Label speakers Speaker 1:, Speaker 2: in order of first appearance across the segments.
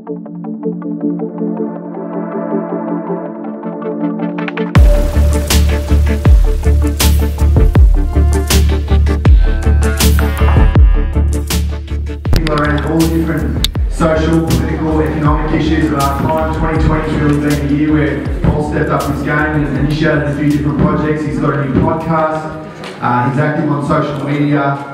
Speaker 1: Around all the different social, political, economic issues of our time. 2020 has really been a year where Paul stepped up his game and initiated a few different projects. He's got a new podcast. He's active on social media.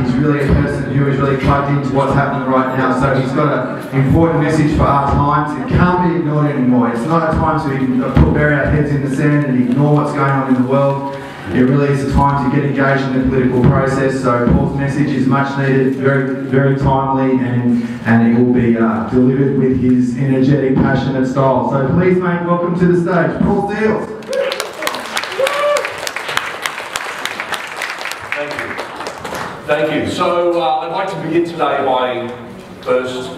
Speaker 1: He's really a person who is really plugged into what's happening right now. So he's got an important message for our times. It can't be ignored anymore. It's not a time to bury our heads in the sand and ignore what's going on in the world. It really is a time to get engaged in the political process. So Paul's message is much needed, very, very timely, and it will be delivered with his energetic, passionate style. So please, mate, welcome to the stage, Paul Seils.
Speaker 2: Thank you. So I'd like to begin today by first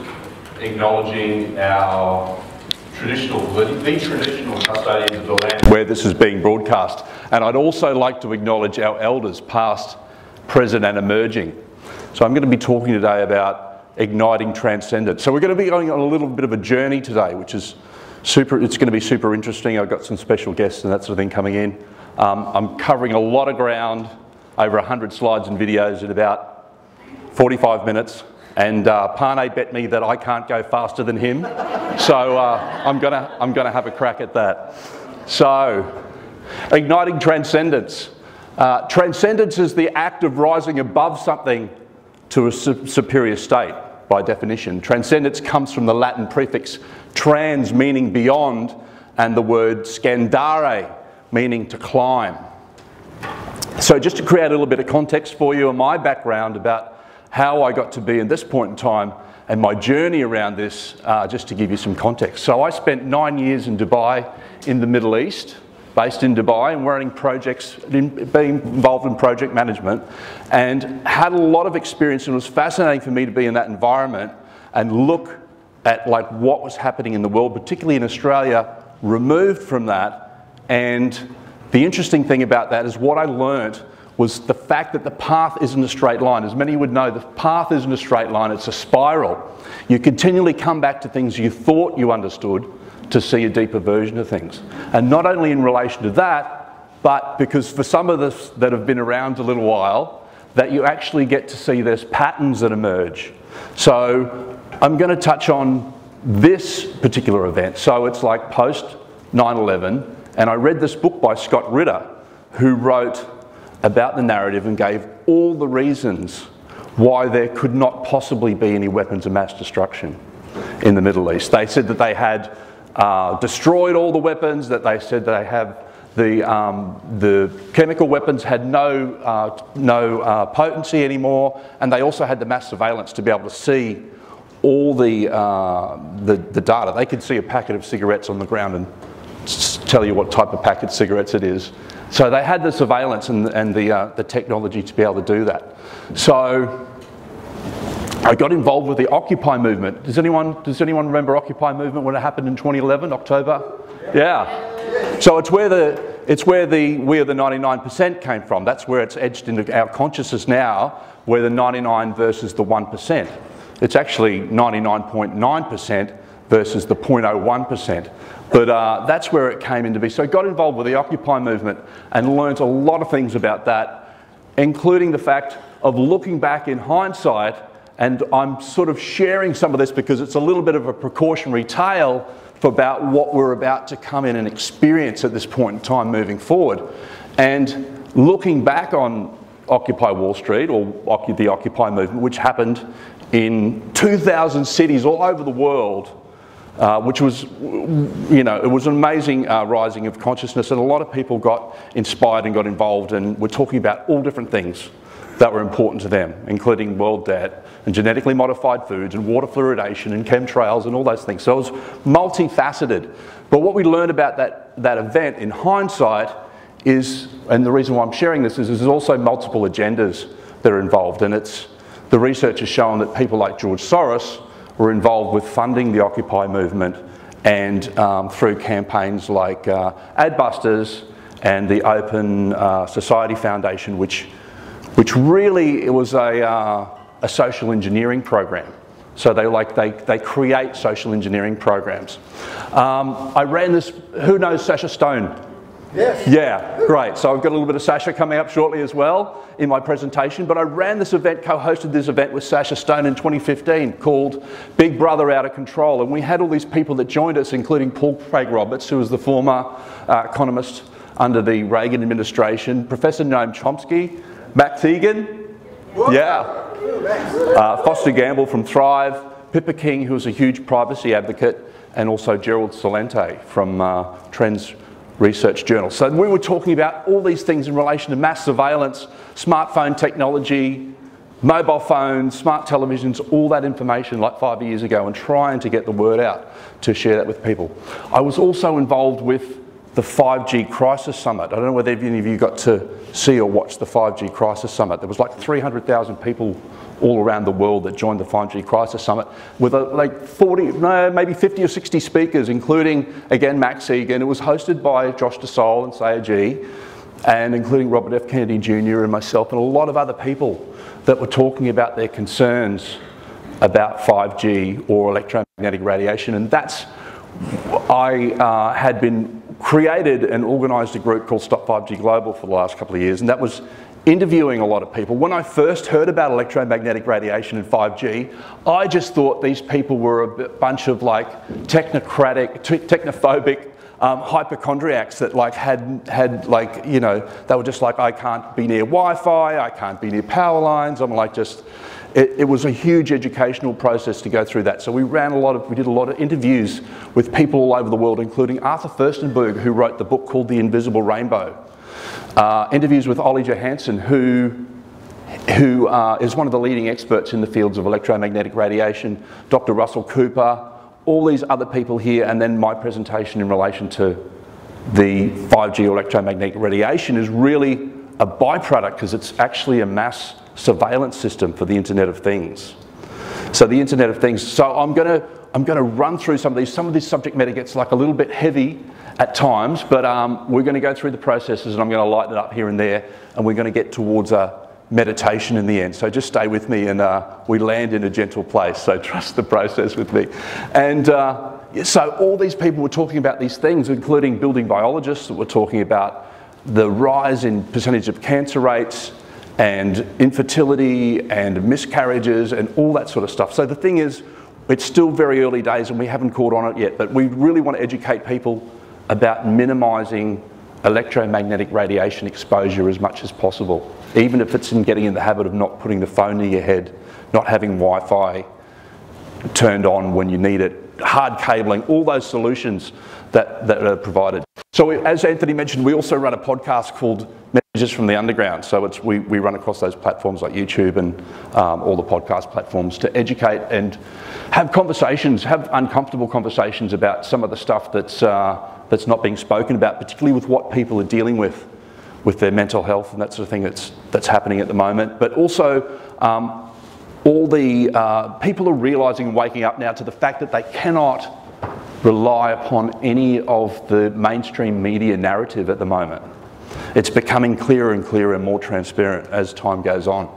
Speaker 2: acknowledging our the traditional custodians of the land where this is being broadcast. And I'd also like to acknowledge our elders, past, present and emerging. So I'm going to be talking today about igniting transcendence. So we're going to be going on a little bit of a journey today, which is it's going to be super interesting. I've got some special guests and that sort of thing coming in. I'm covering a lot of ground, over 100 slides and videos in about 45 minutes. And Pane bet me that I can't go faster than him, so I'm gonna have a crack at that. So, igniting transcendence. Transcendence is the act of rising above something to a superior state, by definition. Transcendence comes from the Latin prefix trans, meaning beyond, and the word scandare, meaning to climb. So just to create a little bit of context for you and my background about how I got to be in this point in time and my journey around this, just to give you some context. So I spent 9 years in Dubai, in the Middle East, based in Dubai, and running projects, being involved in project management, and had a lot of experience, and it was fascinating for me to be in that environment and look at like what was happening in the world, particularly in Australia, removed from that. And the interesting thing about that is what I learnt was the fact that the path isn't a straight line. As many would know, the path isn't a straight line, it's a spiral. You continually come back to things you thought you understood to see a deeper version of things. And not only in relation to that, but because for some of us that have been around a little while, that you actually get to see there's patterns that emerge. So I'm going to touch on this particular event. So it's like post 9/11, and I read this book by Scott Ritter, who wrote about the narrative and gave all the reasons why there could not possibly be any weapons of mass destruction in the Middle East. They said that they had destroyed all the weapons, that they said they have the chemical weapons had no potency anymore, and they also had the mass surveillance to be able to see all the data. They could see a packet of cigarettes on the ground and tell you what type of packet of cigarettes it is. So they had the surveillance and the technology to be able to do that. So I got involved with the Occupy movement. Does anyone remember Occupy movement when it happened in 2011, October? Yeah. So it's where the we are the 99% came from. That's where it's edged into our consciousness now, where the 99 versus the 1%. It's actually 99.9% versus the 0.01%. But that's where it came into be. So I got involved with the Occupy movement and learned a lot of things about that, including the fact of looking back in hindsight, and I'm sort of sharing some of this because it's a little bit of a precautionary tale for about what we're about to come in and experience at this point in time moving forward. And looking back on Occupy Wall Street, or the Occupy movement, which happened in 2,000 cities all over the world, which was, it was an amazing rising of consciousness, and a lot of people got inspired and got involved, and we're talking about all different things that were important to them, including world debt and genetically modified foods and water fluoridation and chemtrails and all those things. So it was multifaceted. But what we learned about that event in hindsight is, and the reason why I'm sharing this is there's also multiple agendas that are involved, and the research has shown that people like George Soros were involved with funding the Occupy movement, and through campaigns like Adbusters and the Open Society Foundation, which really it was a social engineering program
Speaker 3: So they create social engineering programs. I ran this, who knows Sacha Stone?
Speaker 1: Yes.
Speaker 3: Yeah, great. So I've got a little bit of Sacha coming up shortly as well in my presentation, but I ran this event, co-hosted this event with Sacha Stone in 2015 called Big Brother Out of Control, and we had all these people that joined us, including Paul Craig Roberts, who was the former economist under the Reagan administration, Professor Noam Chomsky, Max Igan, yeah, Foster Gamble from Thrive, Pippa King, who was a huge privacy advocate, and also Gerald Celente from Trends Research Journal. So we were talking about all these things in relation to mass surveillance, smartphone technology, mobile phones, smart televisions, all that information like 5 years ago, and trying to get the word out to share that with people. I was also involved with the 5G Crisis Summit. I don't know whether any of you got to see or watch the 5G Crisis Summit. There was like 300,000 people all around the world that joined the 5G Crisis Summit with like 40, no, maybe 50 or 60 speakers, including, again, Max Igan. It was hosted by Josh DeSalle and Saya G, and including Robert F. Kennedy Jr. and myself and a lot of other people that were talking about their concerns about 5G or electromagnetic radiation. And that's, I had been created and organised a group called Stop 5G Global for the last couple of years, and that was interviewing a lot of people. When I first heard about electromagnetic radiation and 5G, I just thought these people were a bunch of like technophobic hypochondriacs that like had like, you know, they were just like, I can't be near Wi-Fi, I can't be near power lines. I'm like just, it was a huge educational process to go through that. So we did a lot of interviews with people all over the world, including Arthur Furstenberg, who wrote the book called The Invisible Rainbow. Interviews with Ollie Johansson, who is one of the leading experts in the fields of electromagnetic radiation, Dr. Russell Cooper, all these other people here, and then my presentation in relation to the 5G electromagnetic radiation is really a byproduct because it's actually a mass surveillance system for the Internet of Things. So the Internet of Things, so I'm gonna run through some of these. Some of this subject matter gets like a little bit heavy at times, but we're going to go through the processes and I'm going to lighten it up here and there, and we're going to get towards a meditation in the end. So just stay with me and we land in a gentle place, so trust the process with me. And so all these people were talking about these things, including building biologists that were talking about the rise in percentage of cancer rates and infertility and miscarriages and all that sort of stuff. So the thing is, it's still very early days and we haven't caught on it yet, but we really want to educate people about minimising electromagnetic radiation exposure as much as possible, even if it's in getting in the habit of not putting the phone near your head, not having Wi-Fi turned on when you need it, hard cabling, all those solutions that are provided. So as Anthony mentioned, we also run a podcast called Messages from the Underground. So we run across those platforms like YouTube and all the podcast platforms to educate and have conversations, have uncomfortable conversations about some of the stuff that's not being spoken about, particularly with what people are dealing with their mental health and that sort of thing that's happening at the moment. But also all the people are realising and waking up now to the fact that they cannot rely upon any of the mainstream media narrative at the moment. It's becoming clearer and clearer and more transparent as time goes on.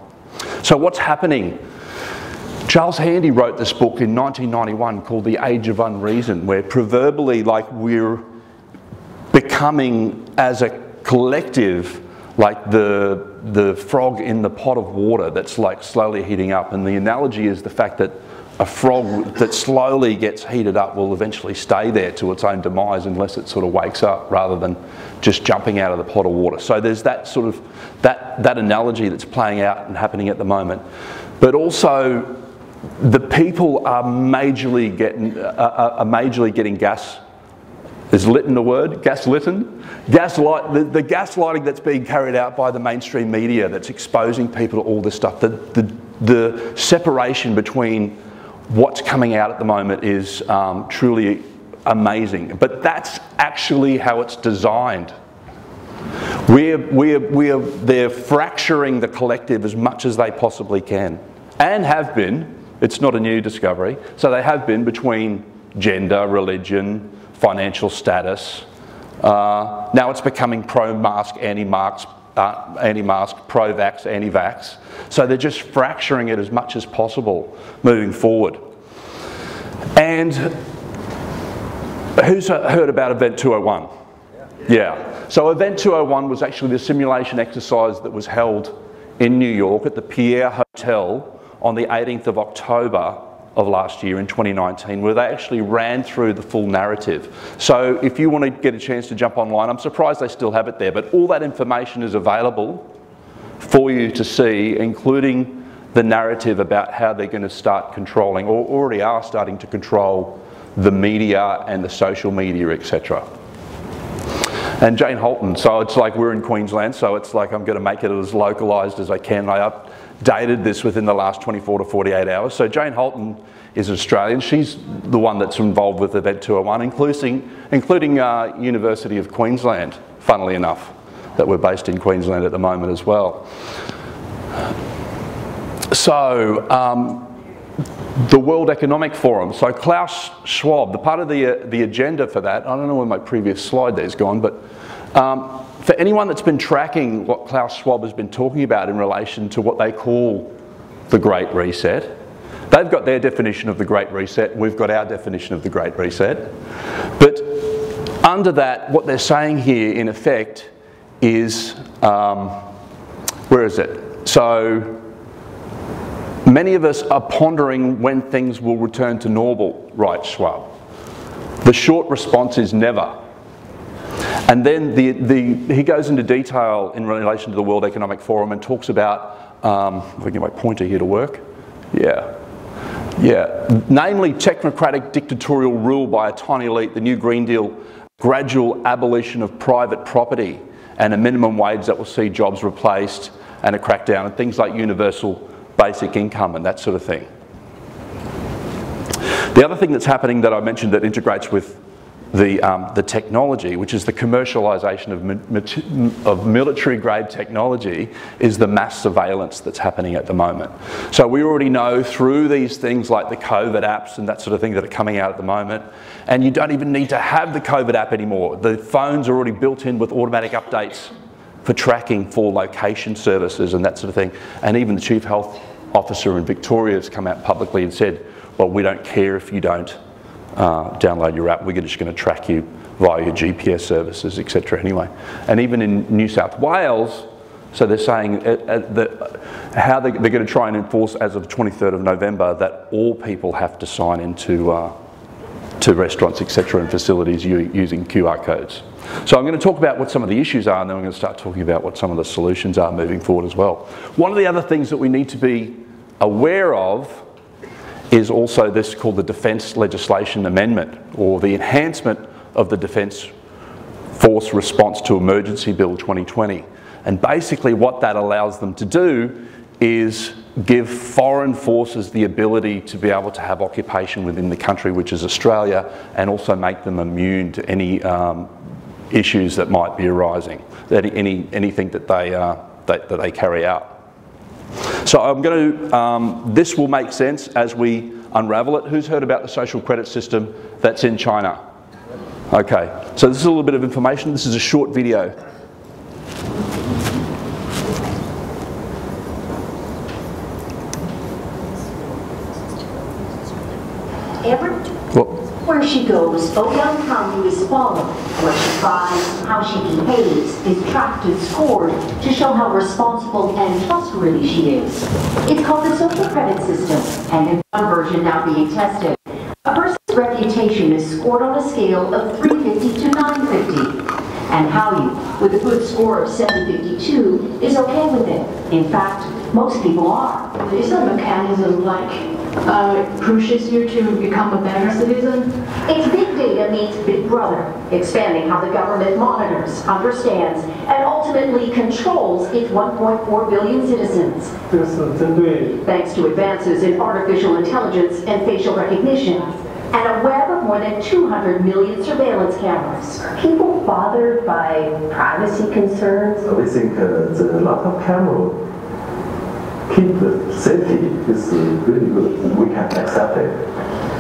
Speaker 3: So what's happening? Charles Handy wrote this book in 1991 called The Age of Unreason, where proverbially like we're becoming as a collective like the frog in the pot of water that's like slowly heating up. And the analogy is the fact that a frog that slowly gets heated up will eventually stay there to its own demise unless it sort of wakes up rather than just jumping out of the pot of water. So there's that sort of, that analogy that's playing out and happening at the moment. But also the people are majorly getting gas, is litten a word? Gaslighting? The gaslighting that's being carried out by the mainstream media that's exposing people to all this stuff. The separation between what's coming out at the moment is truly amazing. But that's actually how it's designed. They're fracturing the collective as much as they possibly can, and have been. It's not a new discovery. So they have been between gender, religion, financial status. Now it's becoming pro-mask, anti-mask, pro-vax, anti-vax. So they're just fracturing it as much as possible moving forward. And who's heard about Event 201? Yeah. So Event 201 was actually the simulation exercise that was held in New York at the Pierre Hotel on the 18th of October of last year in 2019, where they actually ran through the full narrative. So if you want to get a chance to jump online, I'm surprised they still have it there, but all that information is available for you to see, including the narrative about how they're going to start controlling, or already are starting to control, the media and the social media, etc. And Jane Holton, so it's like we're in Queensland, so it's like I'm going to make it as localised as I can. I updated this within the last 24 to 48 hours. So Jane Holton is Australian. She's the one that's involved with Event 201, including University of Queensland, funnily enough, that we're based in Queensland at the moment as well. So, the World Economic Forum. So Klaus Schwab, the part of the agenda for that, I don't know where my previous slide there's gone, but for anyone that's been tracking what Klaus Schwab has been talking about in relation to what they call the Great Reset, they've got their definition of the Great Reset, we've got our definition of the Great Reset. But under that, what they're saying here in effect is, where is it? So, many of us are pondering when things will return to normal, writes Schwab. The short response is never. And then he goes into detail in relation to the World Economic Forum and talks about, if I can get my pointer here to work, namely technocratic dictatorial rule by a tiny elite, the new Green Deal, gradual abolition of private property, and a minimum wage that will see jobs replaced, and a crackdown on things like universal basic income and that sort of thing. The other thing that's happening that I mentioned that integrates with the technology, which is the commercialisation of military-grade technology, is the mass surveillance that's happening at the moment. So we already know through these things like the COVID apps and that sort of thing that are coming out at the moment, and you don't even need to have the COVID app anymore. The phones are already built in with automatic updates for tracking for location services and that sort of thing. And even the Chief Health Officer in Victoria has come out publicly and said, well, we don't care if you don't download your app, we're just going to track you via your GPS services, etc. anyway. And even in New South Wales, so they're saying how they're going to try and enforce as of 23rd of November that all people have to sign into to restaurants, etc. and facilities using QR codes. So I'm going to talk about what some of the issues are, and then we're going to start talking about what some of the solutions are moving forward as well. One of the other things that we need to be aware of is also this called the Defence Legislation Amendment, or the enhancement of the Defence Force Response to Emergency Bill 2020. And basically what that allows them to do is give foreign forces the ability to be able to have occupation within the country, which is Australia, and also make them immune to any issues that might be arising, anything that they carry out. So I'm going to, this will make sense as we unravel it. Who's heard about the social credit system that's in China? Okay, so this is a little bit of information. This is a short video.
Speaker 4: Where she goes, Oakland County is followed. What she finds, how she behaves, is tracked and scored to show how responsible and trustworthy she is. It's called the social credit system, and in one version now being tested. A person's reputation is scored on a scale of 350 to 950. And how you, with a good score of 752, is okay with it. In fact, most people are.
Speaker 5: Is the mechanism like pushes you to become a better citizen?
Speaker 4: It's big data meets Big Brother, expanding how the government monitors, understands, and ultimately controls its 1.4 billion citizens. Thanks to advances in artificial intelligence and facial recognition, and a web of more than 200 million surveillance cameras.
Speaker 6: People bothered by privacy concerns?
Speaker 7: We think a lot of cameras keep the safety is really good. We can accept it.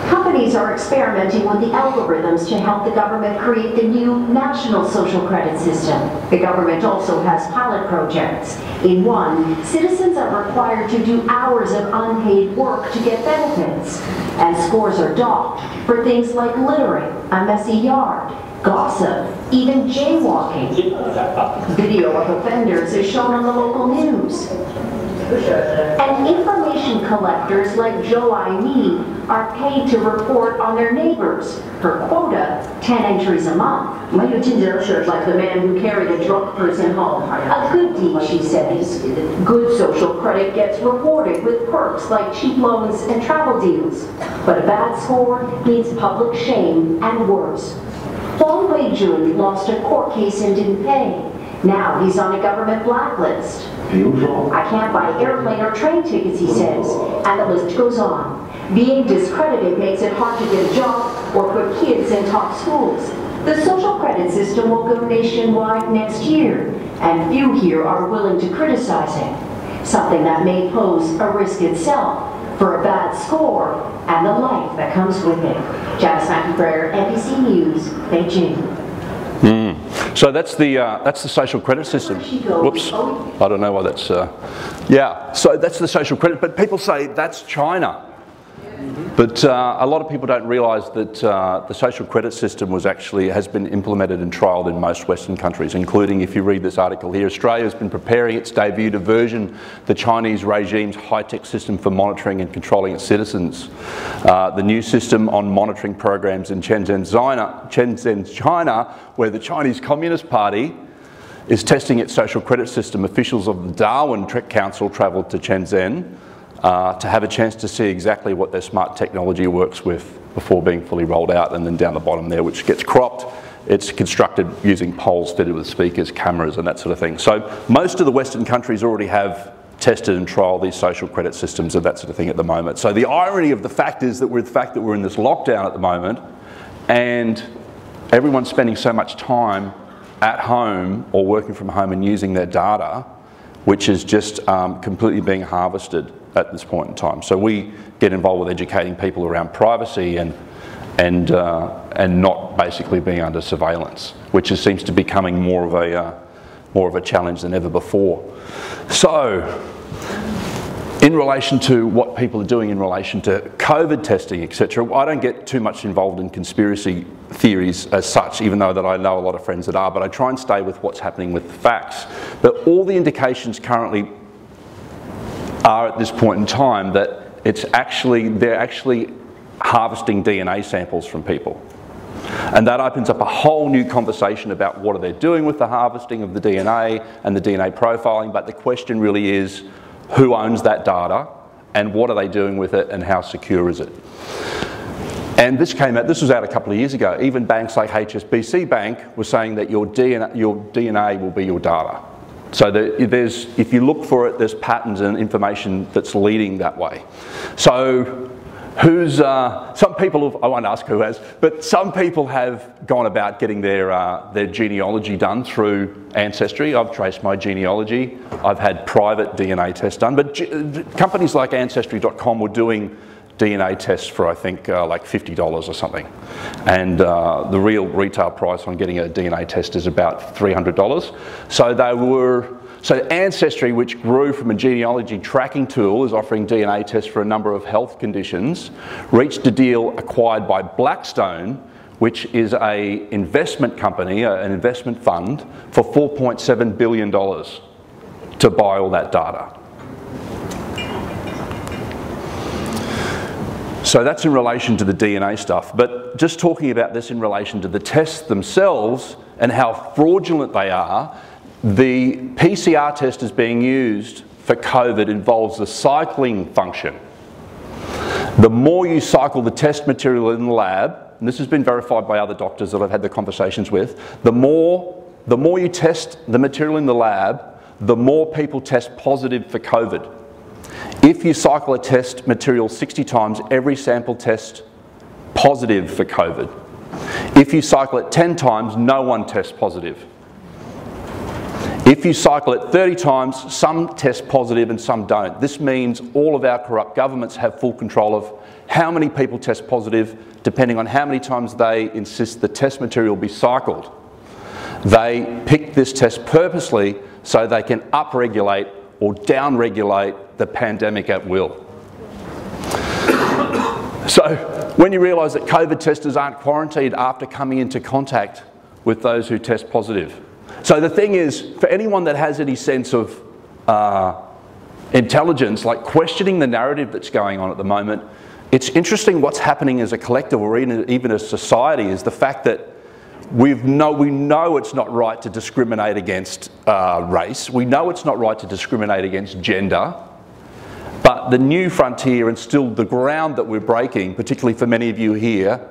Speaker 4: Companies are experimenting with the algorithms to help the government create the new national social credit system. The government also has pilot projects. In one, citizens are required to do hours of unpaid work to get benefits, and scores are docked for things like littering, a messy yard, gossip, even jaywalking. Video of offenders is shown on the local news. And information collectors like Joe Aimee are paid to report on their neighbors. Her quota, 10 entries a month. Like the man who carried a drunk person home. A good deed, she says. Good social credit gets rewarded with perks like cheap loans and travel deals. But a bad score means public shame and worse. Huang Weijun lost a court case and didn't pay. Now he's on a government blacklist. I can't buy airplane or train tickets, he says, and the list goes on. Being discredited makes it hard to get a job or put kids in top schools. The social credit system will go nationwide next year, and few here are willing to criticize it. Something that may pose a risk itself for a bad score and the life that comes with it. Janice McIntyre, NBC News, Beijing.
Speaker 3: So that's the social credit system. Whoops, I don't know why that's, yeah, so that's the social credit, but people say that's China. But a lot of people don't realise that the social credit system has been implemented and trialled in most Western countries, including, if you read this article here, Australia has been preparing its debut to version the Chinese regime's high-tech system for monitoring and controlling its citizens. The new system on monitoring programs in Shenzhen, China, where the Chinese Communist Party is testing its social credit system. Officials of the Darwin Council travelled to Shenzhen to have a chance to see exactly what their smart technology works with before being fully rolled out. And then down the bottom there, which gets cropped, it's constructed using poles fitted with speakers, cameras and that sort of thing. So most of the Western countries already have tested and trialled these social credit systems and that sort of thing at the moment. So the irony of the fact is that we're in this lockdown at the moment and everyone's spending so much time at home or working from home and using their data, which is just completely being harvested at this point in time. So we get involved with educating people around privacy and not basically being under surveillance, which seems to be becoming more of a challenge than ever before. So, in relation to what people are doing in relation to COVID testing, etc., I don't get too much involved in conspiracy theories as such, even though that I know a lot of friends that are, but I try and stay with what's happening with the facts. But all the indications currently are at this point in time that they're actually harvesting DNA samples from people. And that opens up a whole new conversation about what are they doing with the harvesting of the DNA and the DNA profiling, but the question really is, who owns that data and what are they doing with it and how secure is it? And this was out a couple of years ago. Even banks like HSBC Bank were saying that your DNA will be your data. So if you look for it, there's patterns and information that's leading that way. So some people, I won't ask who has, but some people have gone about getting their genealogy done through Ancestry. I've traced my genealogy. I've had private DNA tests done, but companies like Ancestry.com were doing DNA tests for, I think, like $50 or something. And the real retail price on getting a DNA test is about $300. So Ancestry, which grew from a genealogy tracking tool, is offering DNA tests for a number of health conditions, reached a deal acquired by Blackstone, which is an investment company, an investment fund, for $4.7 billion to buy all that data. So that's in relation to the DNA stuff, but just talking about this in relation to the tests themselves and how fraudulent they are, the PCR test is being used for COVID involves the cycling function. The more you cycle the test material in the lab, and this has been verified by other doctors that I've had the conversations with, the more you test the material in the lab, the more people test positive for COVID. If you cycle a test material 60 times, every sample tests positive for COVID. If you cycle it 10 times, no one tests positive. If you cycle it 30 times, some test positive and some don't. This means all of our corrupt governments have full control of how many people test positive, depending on how many times they insist the test material be cycled. They pick this test purposely so they can upregulate or downregulate the pandemic at will. So when you realise that COVID testers aren't quarantined after coming into contact with those who test positive. So the thing is, for anyone that has any sense of intelligence, like questioning the narrative that's going on at the moment, it's interesting what's happening as a collective or even as society is the fact that we know it's not right to discriminate against race. We know it's not right to discriminate against gender. But the new frontier and still the ground that we're breaking, particularly for many of you here,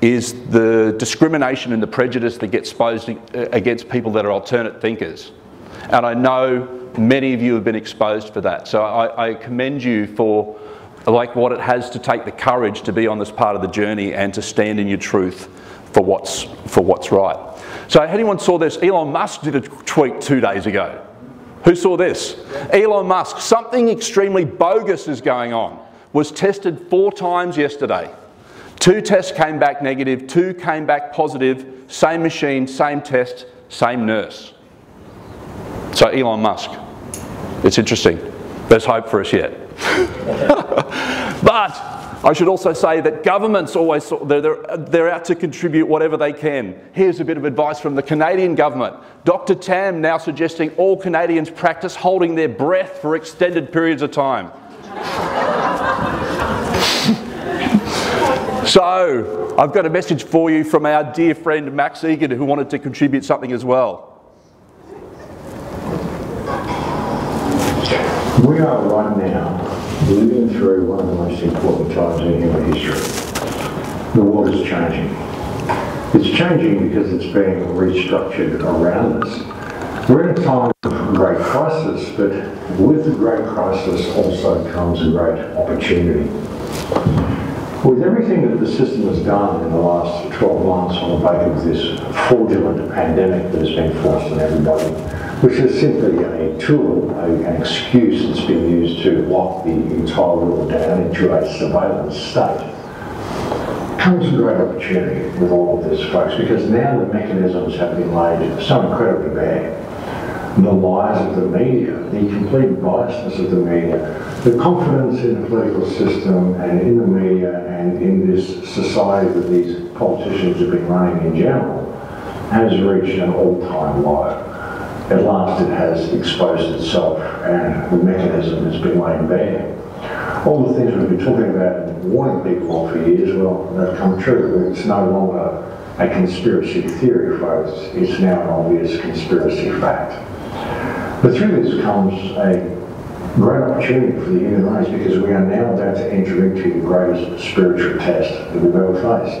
Speaker 3: is the discrimination and the prejudice that gets exposed against people that are alternate thinkers. And I know many of you have been exposed for that. So I commend you for like what it has to take the courage to be on this part of the journey and to stand in your truth for what's right. So anyone saw this? Elon Musk did a tweet 2 days ago. Who saw this? Elon Musk, something extremely bogus is going on. Was tested 4 times yesterday. 2 tests came back negative, 2 came back positive, same machine, same test, same nurse. So Elon Musk, it's interesting. There's hope for us yet. But I should also say that governments always, they're out to contribute whatever they can. Here's a bit of advice from the Canadian government. Dr. Tam now suggesting all Canadians practice holding their breath for extended periods of time. So, I've got a message for you from our dear friend Max Igan, who wanted to contribute something as well.
Speaker 8: We are right now living through one of the most important times in human history. The world is changing. It's changing because it's being restructured around us. We're in a time of great crisis, but with the great crisis also comes a great opportunity. With everything that the system has done in the last 12 months on the back of this fraudulent pandemic that has been forced on everybody, which is simply a tool, an excuse that's been used to lock the entire world down into a surveillance state, comes a great opportunity with all of this, folks, because now the mechanisms have been laid so incredibly bare. The lies of the media, the complete biasness of the media, the confidence in the political system and in the media and in this society that these politicians have been running in general has reached an all-time low. At last it has exposed itself and the mechanism has been laid bare. All the things we've been talking about and warning people of for years, well, they've come true. It's no longer a conspiracy theory, folks. It's now an obvious conspiracy fact. But through this comes a great opportunity for the human race because we are now about to enter into the greatest spiritual test that we've ever faced.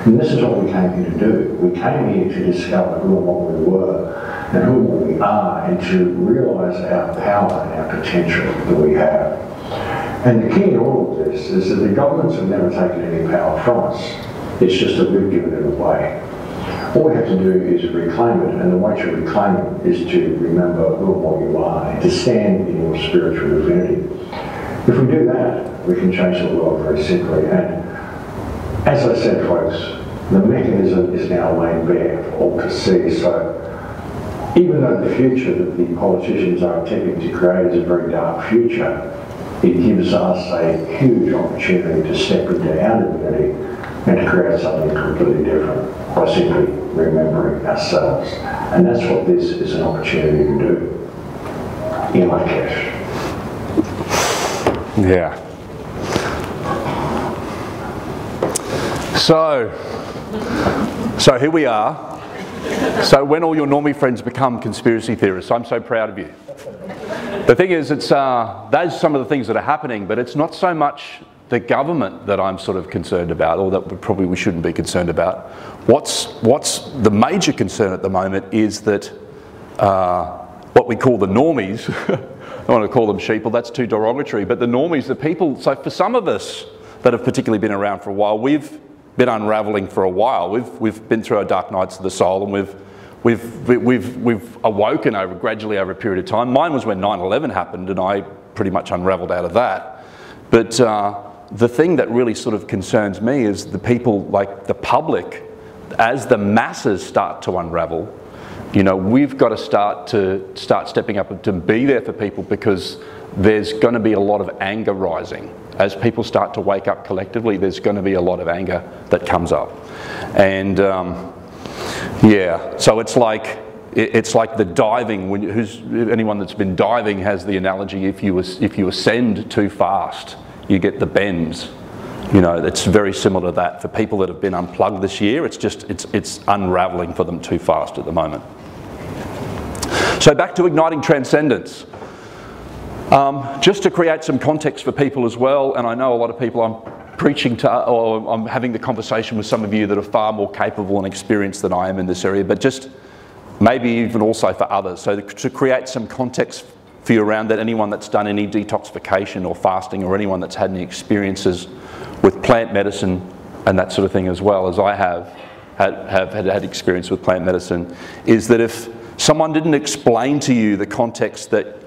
Speaker 8: And this is what we came here to do. We came here to discover who and what we were and who and what we are and to realise our power and our potential that we have. And the key in all of this is that the governments have never taken any power from us. It's just that we've given it away. All we have to do is reclaim it, and the way to reclaim it is to remember who and what you are and to stand in your spiritual divinity. If we do that, we can change the world very simply. And as I said, folks, the mechanism is now laid bare for all to see. So even though the future that the politicians are attempting to create is a very dark future, it gives us a huge opportunity to step into our divinity and to create something completely different by simply remembering ourselves. And that's what this is an opportunity to do. In my cash.
Speaker 3: Yeah. So here we are. So when all your normie friends become conspiracy theorists, I'm so proud of you. The thing is, it's those are some of the things that are happening, but it's not so much the government that I'm sort of concerned about, or that probably we shouldn't be concerned about. What's the major concern at the moment is that what we call the normies, I don't want to call them sheeple, that's too derogatory, but the normies, the people, so for some of us that have particularly been around for a while, we've been unravelling for a while. We've been through our dark nights of the soul, and we've awoken gradually over a period of time. Mine was when 9/11 happened, and I pretty much unravelled out of that. But the thing that really sort of concerns me is the people, like the public, as the masses start to unravel, you know, we've got to start stepping up to be there for people, because there's going to be a lot of anger rising. As people start to wake up collectively, there's going to be a lot of anger that comes up. And yeah, so it's like the diving. Anyone that's been diving has the analogy: if you ascend too fast, you get the bends. You know, it's very similar to that for people that have been unplugged this year. It's unraveling for them too fast at the moment. So back to igniting transcendence. Just to create some context for people as well, and I know a lot of people I'm preaching to, or I'm having the conversation with some of you that are far more capable and experienced than I am in this area, but just maybe even also for others. So to create some context for you around that, anyone that's done any detoxification or fasting, or anyone that's had any experiences with plant medicine and that sort of thing, as well as I have had experience with plant medicine, is that if someone didn't explain to you the context that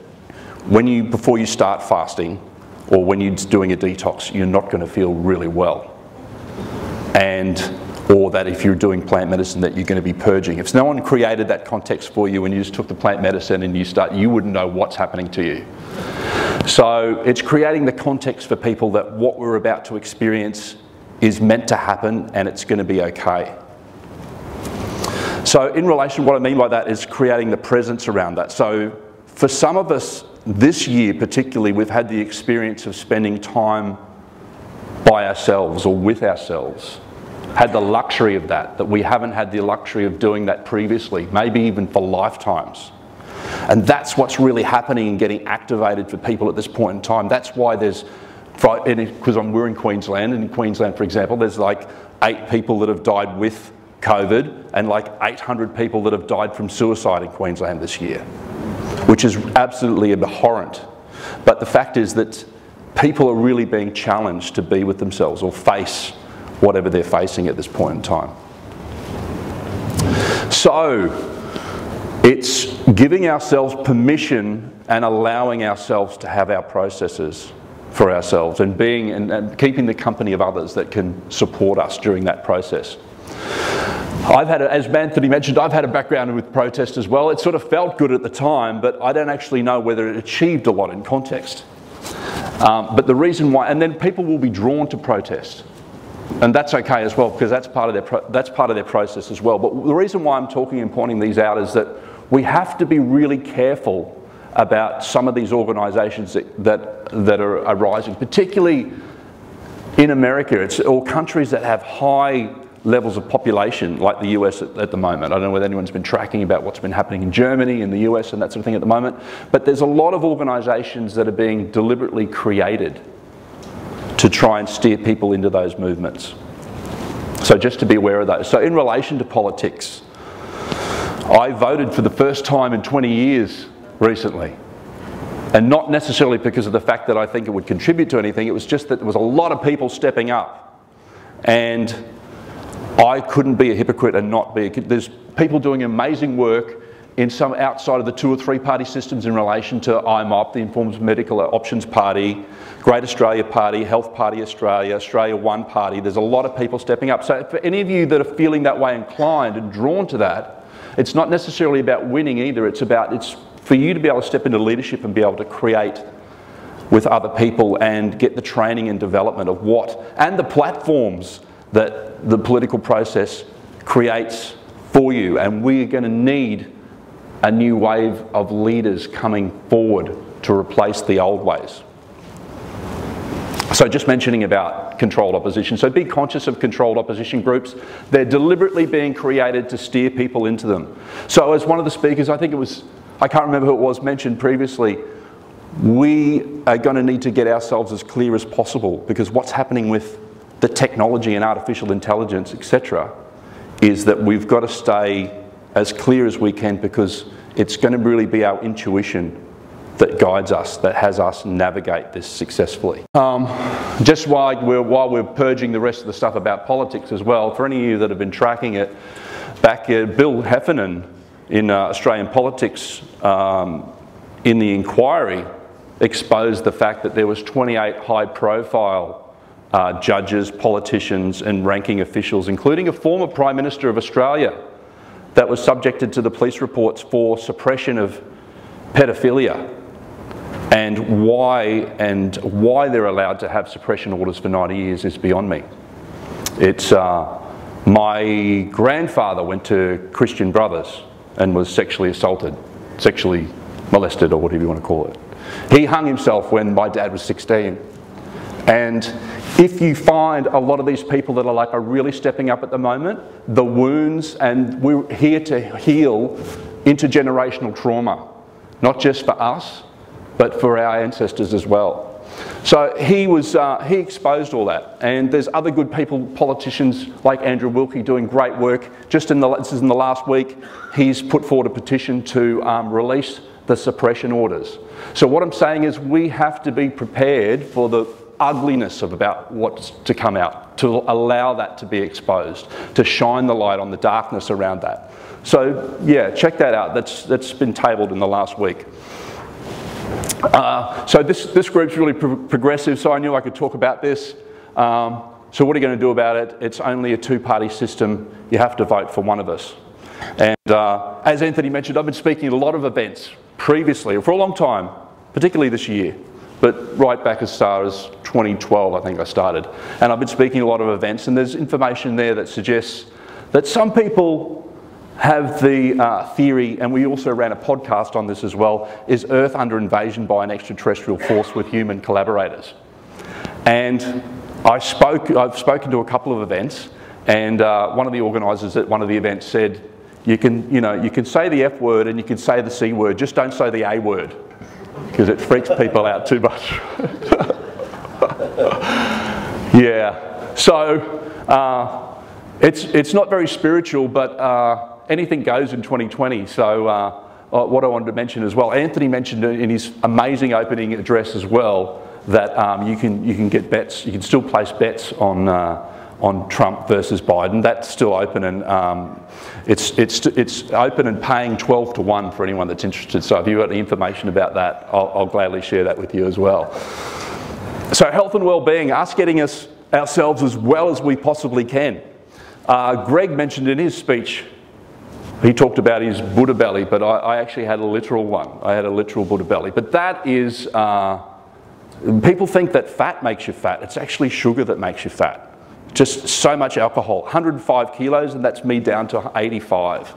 Speaker 3: before you start fasting or when you're doing a detox, you're not going to feel really well, or that if you're doing plant medicine that you're going to be purging. If no one created that context for you and you just took the plant medicine and you wouldn't know what's happening to you. So it's creating the context for people that what we're about to experience is meant to happen and it's going to be okay. So in relation, what I mean by that is creating the presence around that. So for some of us this year particularly, we've had the experience of spending time by ourselves or with ourselves. Had the luxury of that we haven't had the luxury of doing that previously, maybe even for lifetimes. And that's what's really happening and getting activated for people at this point in time. That's why there's, because we're in Queensland, and in Queensland, for example, there's like 8 people that have died with COVID and like 800 people that have died from suicide in Queensland this year, which is absolutely abhorrent. But the fact is that people are really being challenged to be with themselves or face whatever they're facing at this point in time. So it's giving ourselves permission and allowing ourselves to have our processes for ourselves, and being and keeping the company of others that can support us during that process. I've had, as Anthony mentioned, I've had a background with protest as well. It sort of felt good at the time, but I don't actually know whether it achieved a lot in context. But the reason why, and then people will be drawn to protest, and that's okay as well, because that's part of their process as well. But the reason why I'm talking and pointing these out is that we have to be really careful about some of these organisations that are arising, particularly in America, or countries that have high levels of population, like the US at the moment. I don't know whether anyone's been tracking about what's been happening in Germany and the US and that sort of thing at the moment, but there's a lot of organisations that are being deliberately created to try and steer people into those movements. So just to be aware of those. So in relation to politics, I voted for the first time in 20 years recently. And not necessarily because of the fact that I think it would contribute to anything, it was just that there was a lot of people stepping up. And I couldn't be a hypocrite and not be. There's people doing amazing work in some outside of the 2 or 3 party systems in relation to IMOP, the Informed Medical Options Party, Great Australia Party, Health Party Australia, Australia One Party. There's a lot of people stepping up. So for any of you that are feeling that way inclined and drawn to that, it's not necessarily about winning either. It's for you to be able to step into leadership and be able to create with other people and get the training and development of and the platforms that the political process creates for you. And we are going to need a new wave of leaders coming forward to replace the old ways. So just mentioning about controlled opposition. So be conscious of controlled opposition groups. They're deliberately being created to steer people into them. So as one of the speakers, I can't remember who it was, mentioned previously, we are going to need to get ourselves as clear as possible, because what's happening with the technology and artificial intelligence, etc., is that we've got to stay as clear as we can, because it's going to really be our intuition that guides us, that has us navigate this successfully. Just while we're purging the rest of the stuff about politics as well, for any of you that have been tracking it, Bill Heffernan in Australian politics in the inquiry exposed the fact that there was 28 high-profile judges, politicians and ranking officials, including a former Prime Minister of Australia that was subjected to the police reports for suppression of pedophilia, and why they're allowed to have suppression orders for 90 years is beyond me. It's my grandfather went to Christian Brothers and was sexually assaulted, sexually molested, or whatever you want to call it. He hung himself when my dad was 16. And if you find a lot of these people that are really stepping up at the moment, the wounds, and we're here to heal intergenerational trauma, not just for us, but for our ancestors as well. So he exposed all that, and there's other good people, politicians like Andrew Wilkie doing great work. Just this is in the last week, he's put forward a petition to release the suppression orders. So what I'm saying is we have to be prepared for the ugliness of about what's to come out, to allow that to be exposed, to shine the light on the darkness around that. So yeah, check that out. That's been tabled in the last week. So this group's really progressive, so I knew I could talk about this. So what are you going to do about it? It's only a two-party system. You have to vote for one of us. And as Anthony mentioned, I've been speaking at a lot of events previously, for a long time, particularly this year, but right back as far as 2012, I think I started. And I've been speaking at a lot of events, and there's information there that suggests that some people have the theory, and we also ran a podcast on this as well, is Earth under invasion by an extraterrestrial force with human collaborators. And I've spoken to a couple of events, and one of the organisers at one of the events said, you can say the F word and you can say the C word, just don't say the A word, because it freaks people out too much. Yeah, so it's not very spiritual, but anything goes in 2020. So what I wanted to mention as well, Anthony mentioned in his amazing opening address as well, that you can get bets, you can still place bets on Trump versus Biden. That's still open, and it's open and paying 12 to 1 for anyone that's interested. So if you've got any information about that, I'll gladly share that with you as well. So health and well-being, us getting ourselves as well as we possibly can. Greg mentioned in his speech, he talked about his Buddha belly, but I actually had a literal one. I had a literal Buddha belly. But that is, people think that fat makes you fat. It's actually sugar that makes you fat. Just so much alcohol, 105 kilos, and that's me down to 85.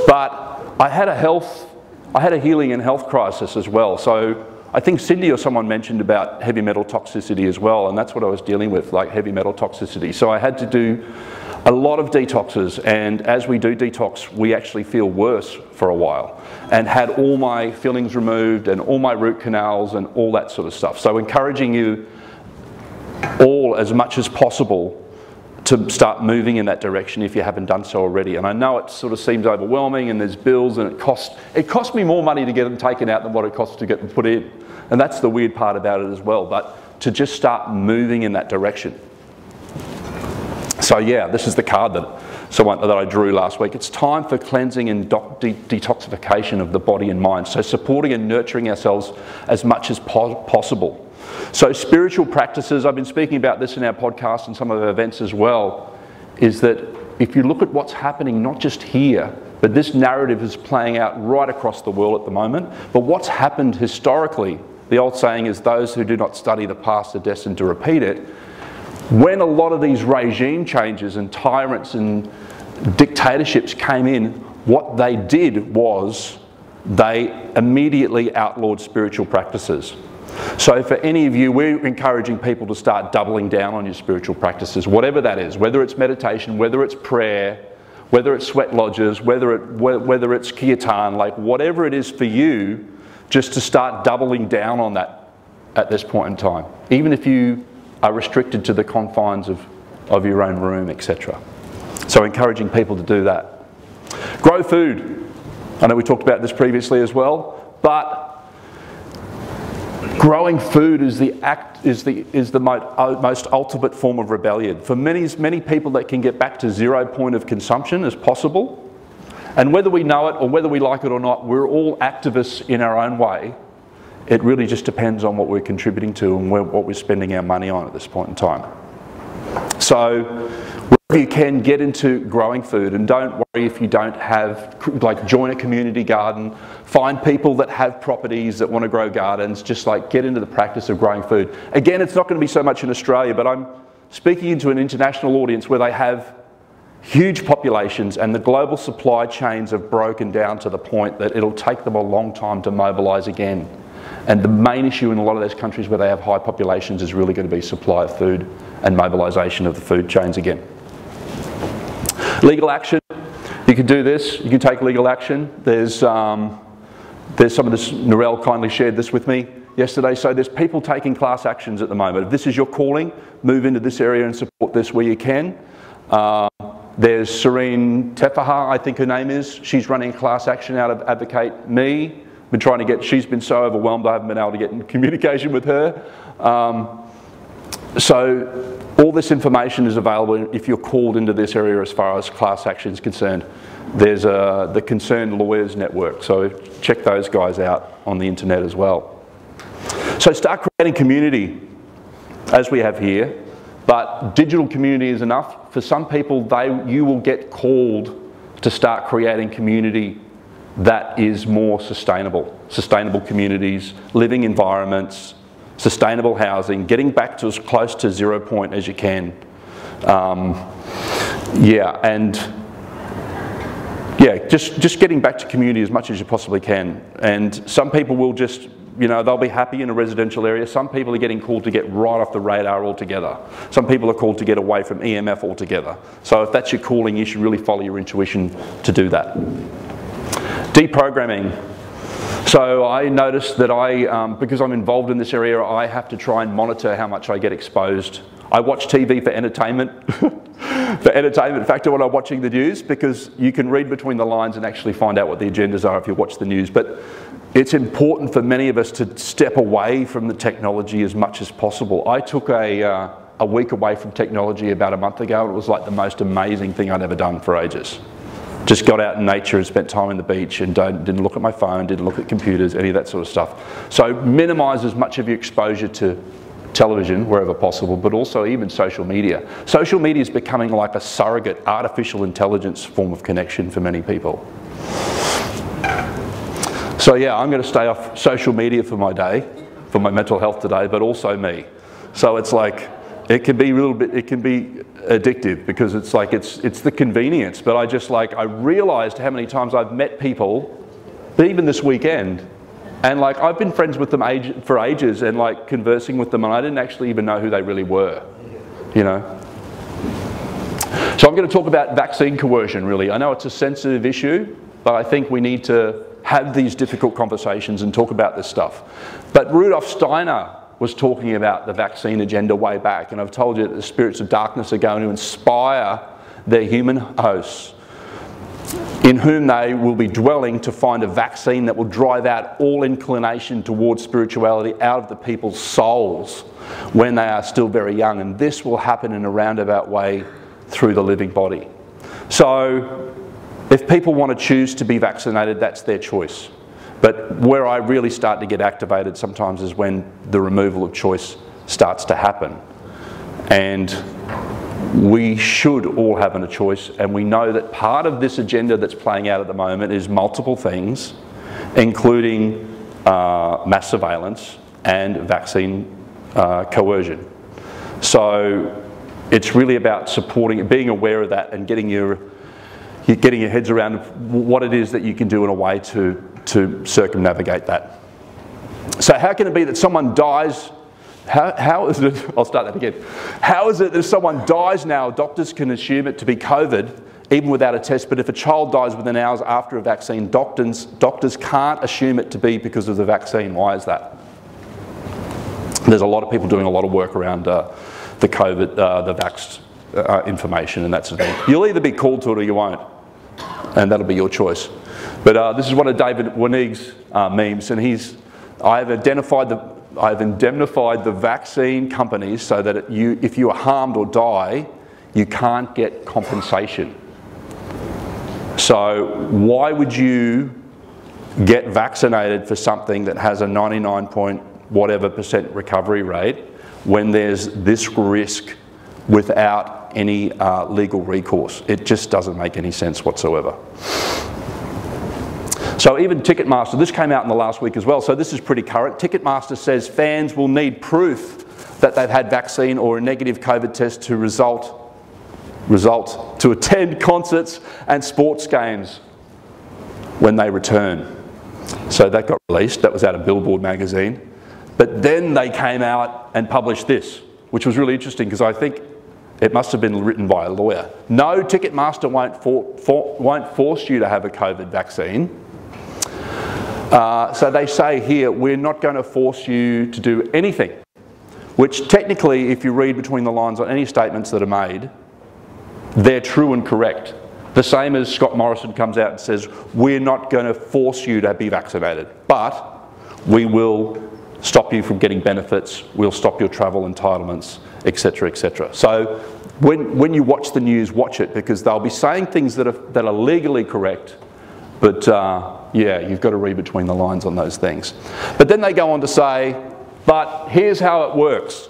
Speaker 3: But I had a healing and health crisis as well. So I think Cindy or someone mentioned about heavy metal toxicity as well, and that's what I was dealing with, like heavy metal toxicity. So I had to do a lot of detoxes, and as we do detox, we actually feel worse for a while, and had all my fillings removed and all my root canals and all that sort of stuff. So encouraging you all as much as possible to start moving in that direction if you haven't done so already. And I know it sort of seems overwhelming, and there's bills, and it cost me more money to get them taken out than what it costs to get them put in. And that's the weird part about it as well, but to just start moving in that direction. So yeah, this is the card that I drew last week. It's time for cleansing and detoxification of the body and mind. So supporting and nurturing ourselves as much as possible. So spiritual practices, I've been speaking about this in our podcast and some of our events as well, is that if you look at what's happening, not just here, but this narrative is playing out right across the world at the moment, but what's happened historically, the old saying is those who do not study the past are destined to repeat it. When a lot of these regime changes and tyrants and dictatorships came in, what they did was they immediately outlawed spiritual practices. So for any of you, we're encouraging people to start doubling down on your spiritual practices, whatever that is, whether it's meditation, whether it's prayer, whether it's sweat lodges, whether it's kirtan, like whatever it is for you, just to start doubling down on that at this point in time, even if you are restricted to the confines of your own room, etc. So encouraging people to do that. Grow food. I know we talked about this previously as well, but growing food is the most ultimate form of rebellion. For many people that can get back to 0 point of consumption as possible. And whether we know it or whether we like it or not, we're all activists in our own way. It really just depends on what we're contributing to and what we're spending our money on at this point in time. So wherever you can, get into growing food, and don't worry if you don't have, like, join a community garden, find people that have properties that want to grow gardens, just like get into the practice of growing food. Again, it's not going to be so much in Australia, but I'm speaking into an international audience where they have huge populations and the global supply chains have broken down to the point that it'll take them a long time to mobilise again. And the main issue in a lot of those countries where they have high populations is really going to be supply of food and mobilisation of the food chains again. Legal action, you can do this, you can take legal action. There's some of this, Narelle kindly shared this with me yesterday, so there's people taking class actions at the moment. If this is your calling, move into this area and support this where you can. There's Serene Tefaha, I think her name is. She's running a class action out of Advocate Me. Been trying to get, she's been so overwhelmed I haven't been able to get in communication with her. So all this information is available if you're called into this area as far as class action is concerned. There's the Concerned Lawyers Network, so check those guys out on the internet as well. So start creating community, as we have here, but digital community is enough. For some people, you will get called to start creating community that is more sustainable. Sustainable communities, living environments, sustainable housing, getting back to as close to 0 point as you can. Just getting back to community as much as you possibly can. And some people will just, you know, they'll be happy in a residential area. Some people are getting called to get right off the radar altogether. Some people are called to get away from EMF altogether. So if that's your calling, you should really follow your intuition to do that. Deprogramming. So I noticed that because I'm involved in this area, I have to try and monitor how much I get exposed. I watch TV for entertainment, for entertainment factor when I'm watching the news, because you can read between the lines and actually find out what the agendas are if you watch the news. But it's important for many of us to step away from the technology as much as possible. I took a week away from technology about a month ago, and it was like the most amazing thing I'd ever done for ages. Just got out in nature and spent time on the beach and didn't look at my phone, didn't look at computers, any of that sort of stuff. So minimise as much of your exposure to television wherever possible, but also even social media. Social media is becoming like a surrogate artificial intelligence form of connection for many people. So yeah, I'm going to stay off social media for my day, for my mental health today, but also me. So it's like, it can be addictive because it's like, it's the convenience, but I realised how many times I've met people, even this weekend, and like I've been friends with them for ages and like conversing with them, and I didn't actually even know who they really were, you know. So I'm going to talk about vaccine coercion really. I know it's a sensitive issue, but I think we need to have these difficult conversations and talk about this stuff. But Rudolf Steiner was talking about the vaccine agenda way back, and I've told you that the spirits of darkness are going to inspire their human hosts, in whom they will be dwelling, to find a vaccine that will drive out all inclination towards spirituality out of the people's souls when they are still very young. And this will happen in a roundabout way through the living body. So if people want to choose to be vaccinated, that's their choice. But where I really start to get activated sometimes is when the removal of choice starts to happen. And we should all have a choice, and we know that part of this agenda that's playing out at the moment is multiple things, including mass surveillance and vaccine coercion. So it's really about supporting it, being aware of that, and getting your heads around what it is that you can do in a way to circumnavigate that. So how can it be that someone dies? How is it, I'll start that again. How is it that if someone dies now, doctors can assume it to be COVID, even without a test, but if a child dies within hours after a vaccine, doctors can't assume it to be because of the vaccine? Why is that? There's a lot of people doing a lot of work around the COVID, the vax information and that sort of thing. You'll either be called to it or you won't, and that'll be your choice. But this is one of David Wenig's memes, and I've indemnified the vaccine companies so that if you are harmed or die, you can't get compensation. So why would you get vaccinated for something that has a 99 point whatever % recovery rate when there's this risk without any legal recourse. It just doesn't make any sense whatsoever. So even Ticketmaster, this came out in the last week as well, so this is pretty current. Ticketmaster says fans will need proof that they've had vaccine or a negative COVID test to to attend concerts and sports games when they return. So that got released, that was out of Billboard magazine. But then they came out and published this, which was really interesting because I think it must have been written by a lawyer. No, Ticketmaster won't force you to have a COVID vaccine. So they say here, we're not going to force you to do anything, which technically, if you read between the lines on any statements that are made, they're true and correct. The same as Scott Morrison comes out and says, we're not going to force you to be vaccinated, but we will stop you from getting benefits, we'll stop your travel entitlements, etc., etc. So when you watch the news, watch it, because they'll be saying things that are legally correct, but yeah, you've got to read between the lines on those things. But then they go on to say, but here's how it works.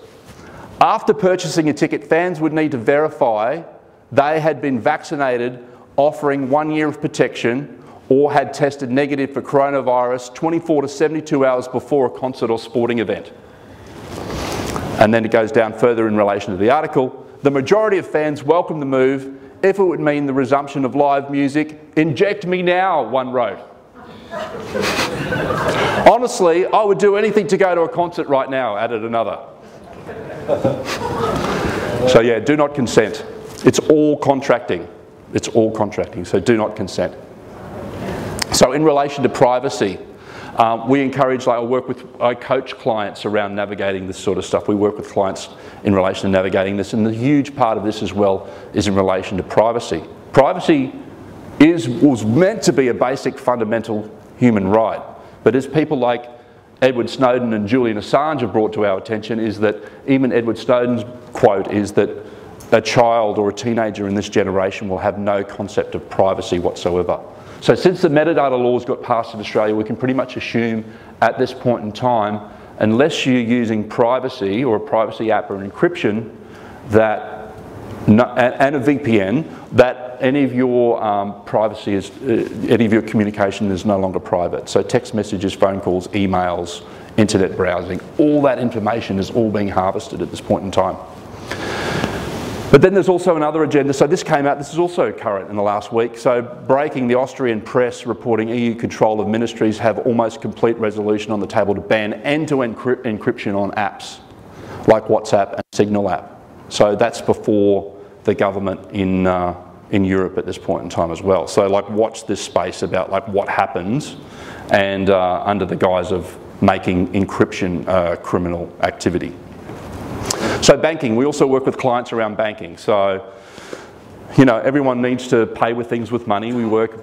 Speaker 3: After purchasing a ticket, fans would need to verify they had been vaccinated, offering 1 year of protection, or had tested negative for coronavirus 24 to 72 hours before a concert or sporting event. And then it goes down further in relation to the article. The majority of fans welcome the move if it would mean the resumption of live music. Inject me now, one wrote. Honestly, I would do anything to go to a concert right now, added another. So yeah, do not consent. It's all contracting. It's all contracting, so do not consent. So in relation to privacy, we encourage, I coach clients around navigating this sort of stuff. We work with clients in relation to navigating this, and the huge part of this as well is in relation to privacy. Privacy was meant to be a basic fundamental human right, but as people like Edward Snowden and Julian Assange have brought to our attention, is that even Edward Snowden's quote is that a child or a teenager in this generation will have no concept of privacy whatsoever. So since the metadata laws got passed in Australia, we can pretty much assume at this point in time, unless you're using privacy or a privacy app or an encryption and a VPN, that any of your privacy any of your communication is no longer private. So text messages, phone calls, emails, internet browsing, all that information is all being harvested at this point in time. But then there's also another agenda. So this came out, this is also current in the last week. So breaking, the Austrian press reporting EU control of ministries have almost complete resolution on the table to ban end-to-end encryption on apps like WhatsApp and Signal app. So that's before the government in Europe at this point in time as well. So like watch this space about like what happens and under the guise of making encryption criminal activity. So banking, we also work with clients around banking. So, you know, everyone needs to pay with things with money.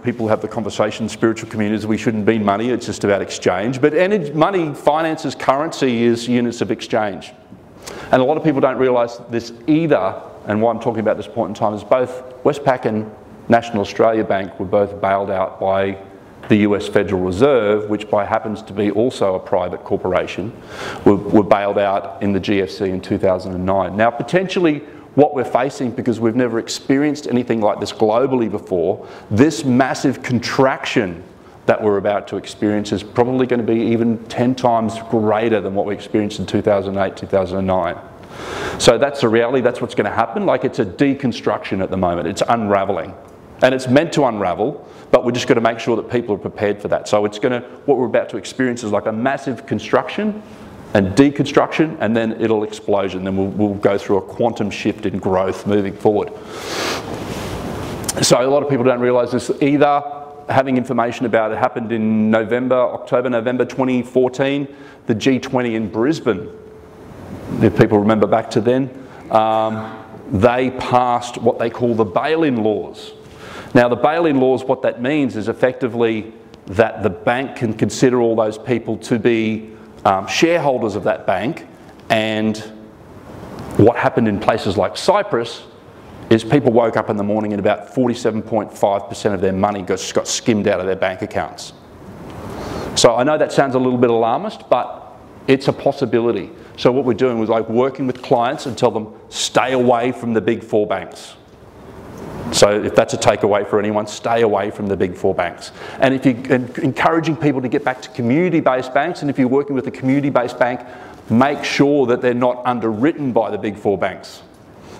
Speaker 3: People have the conversation, spiritual communities, we shouldn't be money, it's just about exchange. But money, finances, currency is units of exchange. And a lot of people don't realise this either, and why I'm talking about this point in time is both Westpac and National Australia Bank were both bailed out by the US Federal Reserve, which happens to be also a private corporation, were bailed out in the GFC in 2009. Now potentially what we're facing, because we've never experienced anything like this globally before, this massive contraction that we're about to experience is probably going to be even 10 times greater than what we experienced in 2008, 2009. So that's the reality, that's what's going to happen. Like it's a deconstruction at the moment, it's unravelling. And it's meant to unravel, but we're just going to make sure that people are prepared for that. So it's going to, what we're about to experience is like a massive construction and deconstruction, and then it'll explosion. Then we'll go through a quantum shift in growth moving forward. So a lot of people don't realise this either. Having information about it happened in October, November 2014, the G20 in Brisbane. If people remember back to then, they passed what they call the bail-in laws. Now the bail-in laws, what that means is effectively that the bank can consider all those people to be shareholders of that bank, and what happened in places like Cyprus is people woke up in the morning and about 47.5% of their money just got skimmed out of their bank accounts. So I know that sounds a little bit alarmist, but It's a possibility. So what we're doing was like working with clients and tell them, stay away from the big 4 banks. So if that's a takeaway for anyone, stay away from the big 4 banks. And if you're encouraging people to get back to community-based banks, and if you're working with a community-based bank, make sure that they're not underwritten by the big 4 banks.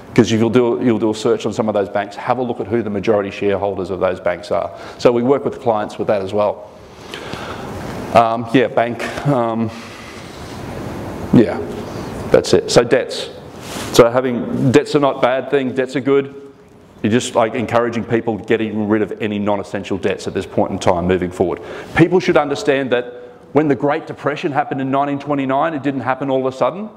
Speaker 3: Because you'll do a search on some of those banks, have a look at who the majority shareholders of those banks are. So we work with clients with that as well. Yeah, bank. Yeah, that's it. So debts. So having debts are not bad things, debts are good. You're just like encouraging people getting rid of any non-essential debts at this point in time moving forward. People should understand that when the Great Depression happened in 1929, it didn't happen all of a sudden.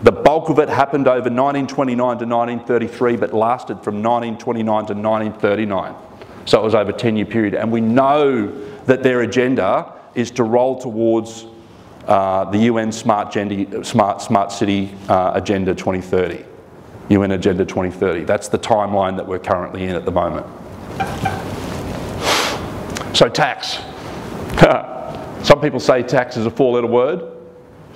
Speaker 3: The bulk of it happened over 1929 to 1933, but lasted from 1929 to 1939. So it was over a 10-year period. And we know that their agenda is to roll towards the UN Smart City Agenda 2030. UN Agenda 2030. That's the timeline that we're currently in at the moment. So tax. Some people say tax is a 4-letter word.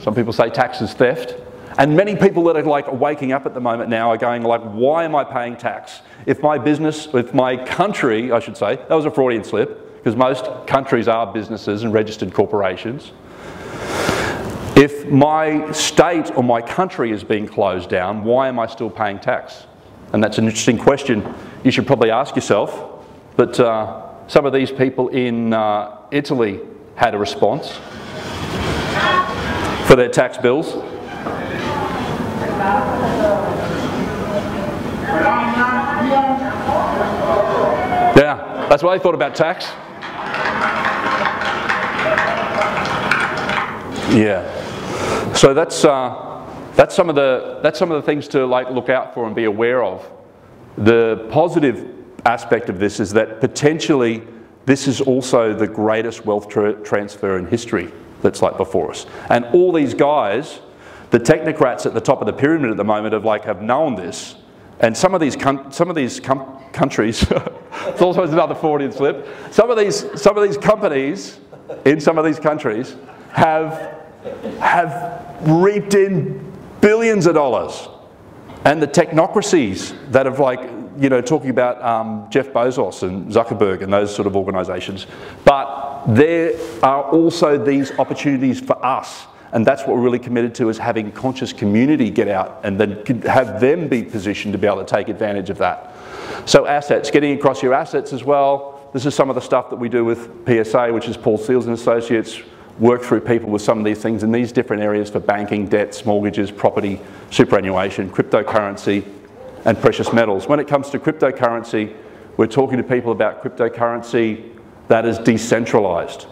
Speaker 3: Some people say tax is theft. And many people that are like waking up at the moment now are going like, why am I paying tax? If my business, if my country, I should say, that was a Freudian slip, because most countries are businesses and registered corporations. If my state or my country is being closed down, why am I still paying tax? And that's an interesting question you should probably ask yourself. But some of these people in Italy had a response for their tax bills. Yeah, that's what they thought about tax. Yeah. So that's some of the things to like look out for and be aware of. The positive aspect of this is that potentially this is also the greatest wealth transfer in history that's like before us. And all these guys, the technocrats at the top of the pyramid at the moment have known this. And some of these countries, it's also another Freudian slip. Some of these companies in some of these countries have reaped in billions of dollars. And the technocracies that have talking about Jeff Bezos and Zuckerberg and those sort of organisations. But there are also these opportunities for us. And that's what we're really committed to, is having conscious community get out and then have them be positioned to be able to take advantage of that. So assets, getting across your assets as well. This is some of the stuff that we do with PSA, which is Paul Seils Associates. Work through people with some of these things in these different areas for banking, debts, mortgages, property, superannuation, cryptocurrency, and precious metals. When it comes to cryptocurrency, we're talking to people about cryptocurrency that is decentralized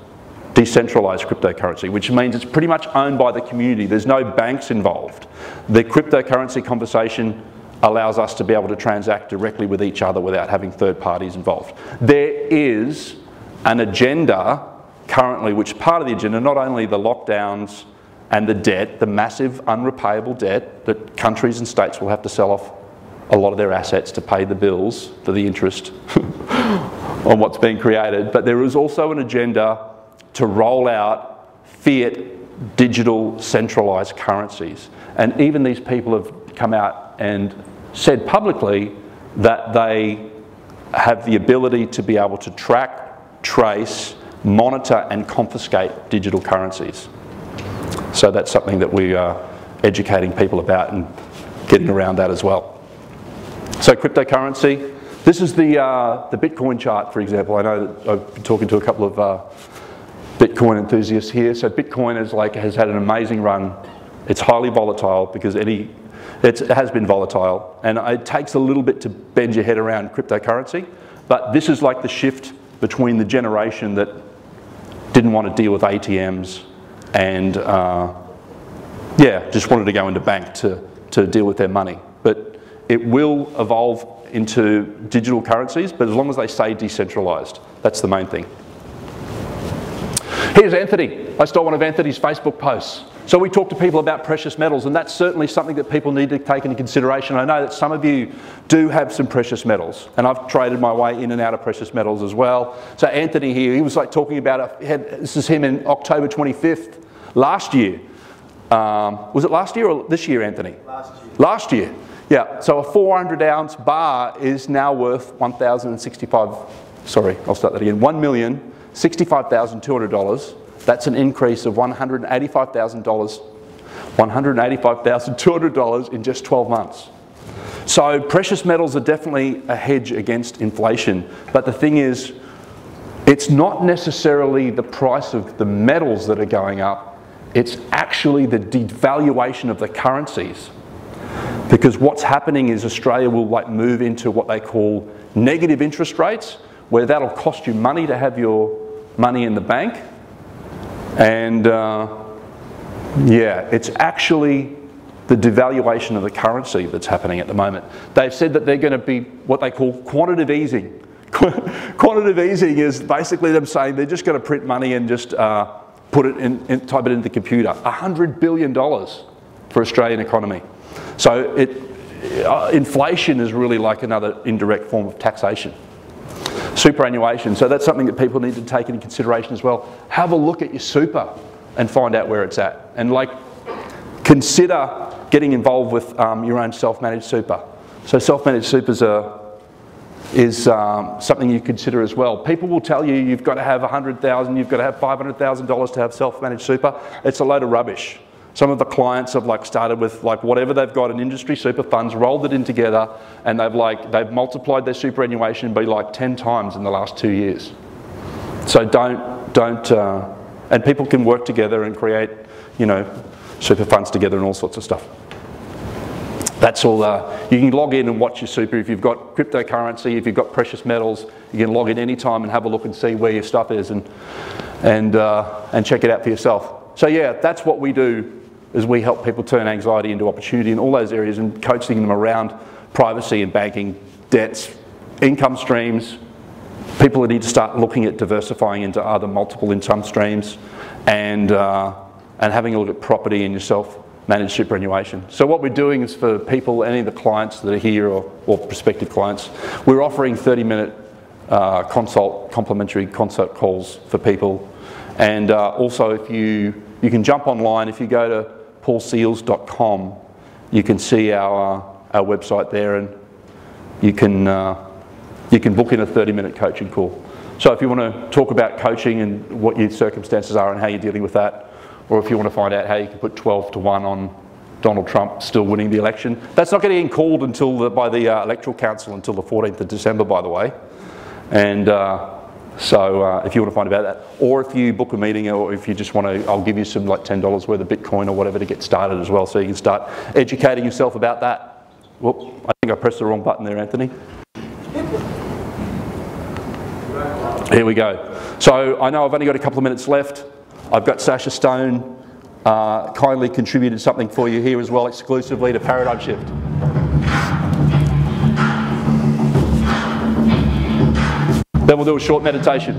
Speaker 3: cryptocurrency, which means it's pretty much owned by the community. There's no banks involved. The cryptocurrency conversation allows us to be able to transact directly with each other without having third parties involved. There is an agenda currently, which is part of the agenda, not only the lockdowns and the debt, the massive unrepayable debt that countries and states will have to sell off a lot of their assets to pay the bills for the interest on what's being created, but there is also an agenda to roll out fiat digital centralised currencies. And even these people have come out and said publicly that they have the ability to be able to track, trace, monitor and confiscate digital currencies. So that's something that we are educating people about and getting around that as well. So cryptocurrency, this is the Bitcoin chart, for example. I know that I've been talking to a couple of Bitcoin enthusiasts here. So Bitcoin has had an amazing run. It's highly volatile because it has been volatile, and it takes a little bit to bend your head around cryptocurrency. But this is like the shift between the generation that didn't want to deal with ATMs and just wanted to go into bank to deal with their money. But it will evolve into digital currencies, but as long as they stay decentralized, that's the main thing. Here's Anthony. I stole one of Anthony's Facebook posts. So we talk to people about precious metals, and that's certainly something that people need to take into consideration. I know that some of you do have some precious metals, and I've traded my way in and out of precious metals as well. So Anthony here, he was talking about, this is him in October 25th last year, Was it last year or this year, Anthony?
Speaker 1: Last year.
Speaker 3: Last year, yeah. So a 400-ounce bar is now worth $1,065,200. That's an increase of $185,200 in just 12 months. So precious metals are definitely a hedge against inflation. But the thing is, it's not necessarily the price of the metals that are going up, it's actually the devaluation of the currencies. Because what's happening is Australia will move into what they call negative interest rates, where that'll cost you money to have your money in the bank. And yeah, it's actually the devaluation of the currency that's happening at the moment. They've said that they're going to be what they call quantitative easing. Quantitative easing is basically them saying they're just going to print money and just put it type it into the computer. $100 billion for Australian economy. So inflation is really like another indirect form of taxation. Superannuation, so that's something that people need to take into consideration as well. Have a look at your super and find out where it's at. And consider getting involved with your own self-managed super. So self-managed supers is something you consider as well. People will tell you you've got to have $100,000, you've got to have $500,000 to have self-managed super. It's a load of rubbish. Some of the clients have started with whatever they've got in industry super funds, rolled it in together, and they've multiplied their superannuation by 10 times in the last 2 years. So and people can work together and create, super funds together and all sorts of stuff. That's all. You can log in and watch your super. If you've got cryptocurrency, if you've got precious metals, you can log in anytime and have a look and see where your stuff is and check it out for yourself. So yeah, that's what we do, is we help people turn anxiety into opportunity in all those areas and coaching them around privacy and banking, debts, income streams. People need to start looking at diversifying into other multiple income streams and having a look at property and yourself. Managed superannuation. So what we're doing is for people, any of the clients that are here or prospective clients, we're offering 30-minute complimentary consult calls for people. And also if you can jump online, if you go to paulseils.com, you can see our website there, and you can book in a 30-minute coaching call. So if you want to talk about coaching and what your circumstances are and how you're dealing with that, or if you want to find out how you can put 12-1 on Donald Trump still winning the election. That's not getting called by the Electoral Council until the 14th of December, by the way. And so if you want to find about that, or if you book a meeting, or if you just want to, I'll give you some $10 worth of Bitcoin or whatever to get started as well, so you can start educating yourself about that. Whoop, I think I pressed the wrong button there, Anthony. Here we go. So I know I've only got a couple of minutes left. I've got Sacha Stone kindly contributed something for you here as well, exclusively to Paradigm Shift. Then we'll do a short meditation.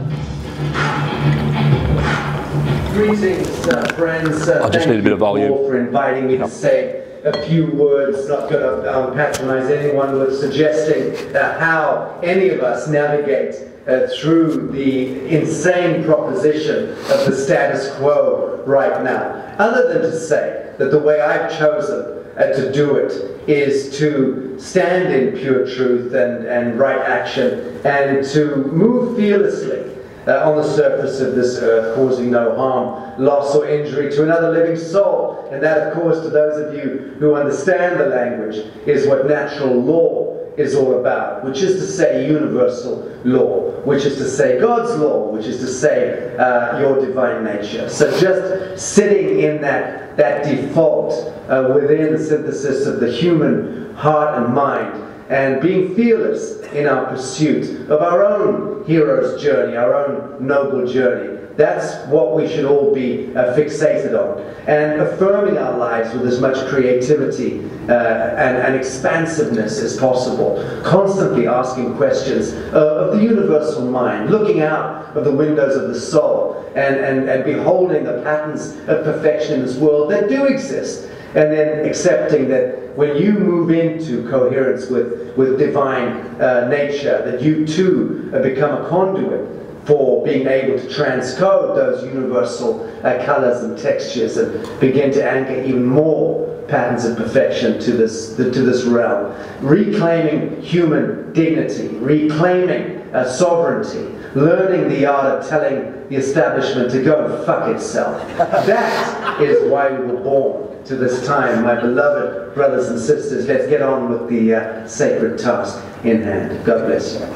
Speaker 9: Greetings, friends.
Speaker 3: I just need a bit of volume.
Speaker 9: Thank you for inviting me to say a few words. Not going to patronize anyone with suggesting how any of us navigate through the insane proposition of the status quo right now, other than to say that the way I've chosen to do it is to stand in pure truth and right action, and to move fearlessly on the surface of this earth, causing no harm, loss or injury to another living soul. And that, of course, to those of you who understand the language, is what natural law is all about, which is to say universal law, which is to say God's law, which is to say your divine nature. So just sitting in that default within the synthesis of the human heart and mind, and being fearless in our pursuit of our own hero's journey, our own noble journey. That's what we should all be fixated on, and affirming our lives with as much creativity and expansiveness as possible, constantly asking questions of the universal mind, looking out of the windows of the soul, and beholding the patterns of perfection in this world that do exist, and then accepting that when you move into coherence with divine nature, that you too become a conduit for being able to transcode those universal colors and textures and begin to anchor even more patterns of perfection to this realm. Reclaiming human dignity, reclaiming sovereignty, learning the art of telling the establishment to go and fuck itself. That is why we were born to this time, my beloved brothers and sisters. Let's get on with the sacred task in hand. God bless you.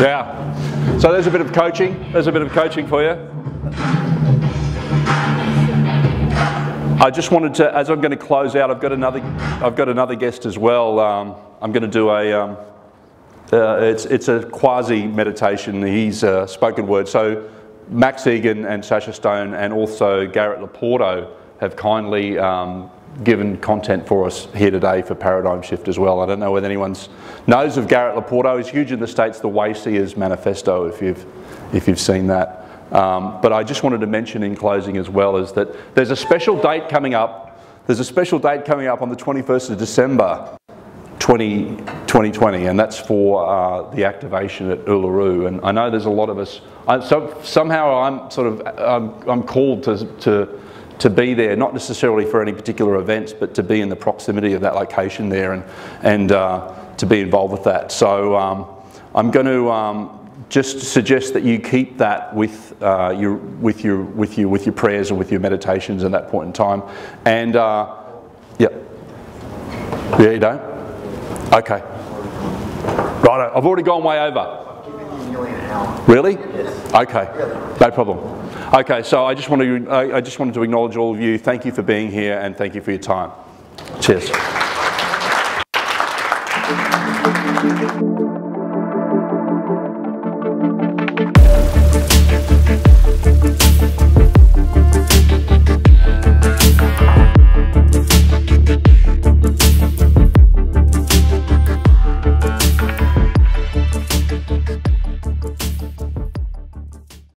Speaker 3: Yeah. So there's a bit of coaching. There's a bit of coaching for you. I just wanted to, as I'm going to close out, I've got another guest as well. I'm going to do a it's a quasi meditation. He's spoken word. So Max Igan and Sacha Stone and also Garrett Laporto have kindly given content for us here today for Paradigm Shift as well. I don't know whether anyone knows of Garrett Laporto. He's huge in the States, the Wayseers Manifesto, if you've seen that. But I just wanted to mention in closing as well is that there's a special date coming up. There's a special date coming up on the 21st of December 2020, and that's for the activation at Uluru. And I know there's a lot of us. Somehow I'm called to be there, not necessarily for any particular events, but to be in the proximity of that location there and to be involved with that. So I'm going to just suggest that you keep that with your prayers and with your meditations at that point in time. And yeah, you don't? Okay. Right, I've already gone way over.
Speaker 10: I've given you nearly an hour.
Speaker 3: Really?
Speaker 10: Yes.
Speaker 3: Okay.
Speaker 10: Really?
Speaker 3: No problem. Okay, so I just wanted to acknowledge all of you. Thank you for being here and thank you for your time. Cheers.